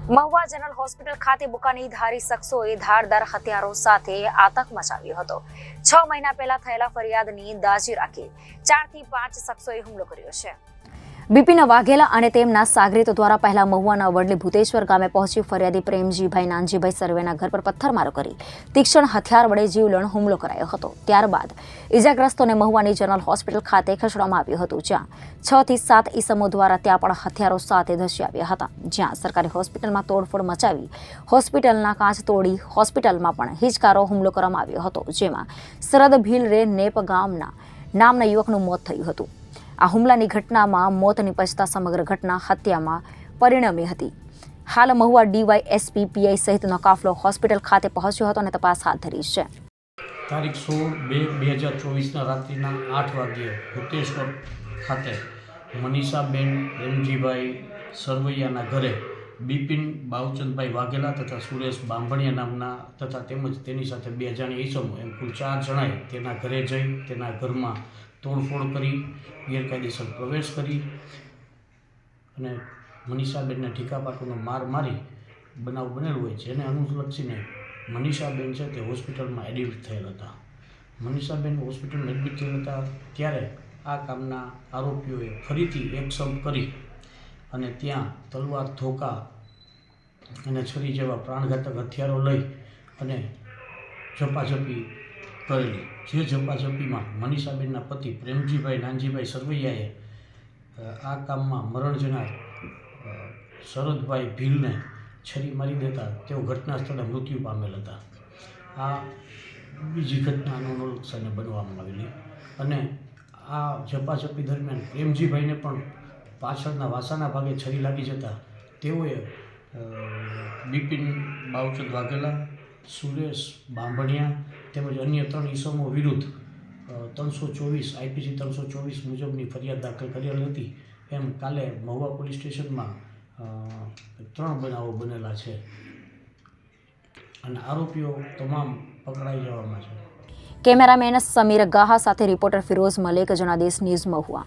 Mahuva general hospital ખાતે બુકાનીધારી શખ્સોએ ધારદાર હથિયારો સાથે આતંક મચાવ્યો હતો। 6 મહિના પહેલા થયેલા ફરિયાદની દાજી રાખી 4 થી 5 શખ્સોએ હુમલો કર્યો છે। બિપિન વાઘેલા અને તેમના સાગરીતો દ્વારા પહેલા મહુવાના વડલી ભૂતેશ્વર ગામે પહોંચી ફરિયાદી પ્રેમજીભાઈ નાનજીભાઈ સર્વેના ઘર પર પથ્થરમારો કરી તીક્ષ્ણ હથિયાર વડે જીવલેણ હુમલો કરાયો હતો। ત્યારબાદ ઇજાગ્રસ્તોને મહુવાની જનરલ હોસ્પિટલ ખાતે ખસેડવામાં આવ્યું હતું, જ્યાં 6 થી 7 ઈસમો દ્વારા ત્યાં પણ હથિયારો સાથે ધસી આવ્યા હતા, જ્યાં સરકારી હોસ્પિટલમાં તોડફોડ મચાવી હોસ્પિટલના કાચ તોડી હોસ્પિટલમાં પણ હિચકારો હુમલો કરવામાં આવ્યો હતો, જેમાં સરદ ભીલ રે નેપ ગામના નામના યુવકનું મોત થયું હતું। આ હુમલાની ઘટનામાં મોત નિપજતા સમગ્ર ઘટના હત્યામાં પરિણમી હતી। હાલ મહુવા ડીવાયએસપી પીઆઈ સહિતનો કાફલો હોસ્પિટલ ખાતે પહોંચ્યો હતો અને તપાસ હાથ ધરી છે। તારીખ 16/2/2024ના રાત્રિના 8 વાગ્યે ભૂતેશ્વર ખાતે મનીષાબેન પ્રેમજીભાઈ સરવૈયાના ઘરે બિપિન બાવચંદભાઈ વાઘેલા તથા સુરેશ બાંભણિયા નામના તથા તેમજ તેની સાથે 2 અજાણ્યા ઈસમો એમ કુલ 4 જણાએ તેના ઘરે જઈ તેના ઘરમાં તોડફોડ કરી ગેરકાયદેસર પ્રવેશ કરી અને મનીષાબેનને ઠીકાપાટુનો માર મારી બનાવ બનેલો હોય, જેને અનુલક્ષીને મનીષાબેન છે તે હોસ્પિટલમાં એડમિટ થયેલ હતા। મનીષાબેન હોસ્પિટલમાં એડમિટ થયેલ હતા ત્યારે આ કામના આરોપીઓએ ફરીથી એકસમ કરી અને ત્યાં તલવાર, ધોકા અને છરી જેવા પ્રાણઘાતક હથિયારો લઈ અને ઝપાઝપી કરેલી, જે ઝપાઝપીમાં મનીષાબેનના પતિ પ્રેમજીભાઈ નાનજીભાઈ સરવૈયાએ આ કામમાં મરણ જનાર શરદભાઈ ભીલને છરી મારી દેતા તેઓ ઘટના સ્થળે મૃત્યુ પામેલ હતા। આ બીજી ઘટનાનો અનુલક્ષીને બનવામાં આવેલી અને આ ઝપાઝપી દરમિયાન પ્રેમજીભાઈને પણ પાછળના વાસાના ભાગે છરી લાગી જતા તેઓએ બિપિન બાવચંદ વાઘેલા, સુરેશ બાંભણિયા તેમજ અન્ય 3 ઈસમો વિરુદ્ધ 324 આઈપીસી 324 મુજબની ફરિયાદ દાખલ કરેલ હતી। એમ કાલે મહુવા પોલીસ સ્ટેશનમાં 3 બનાવો બનેલા છે અને આરોપીઓ તમામ પકડાઈ જવામાં છે। કેમેરામેન સમીર ગાહા સાથે રિપોર્ટર ફિરોઝ મલેક, જનાદેશ ન્યૂઝ, મહુવા।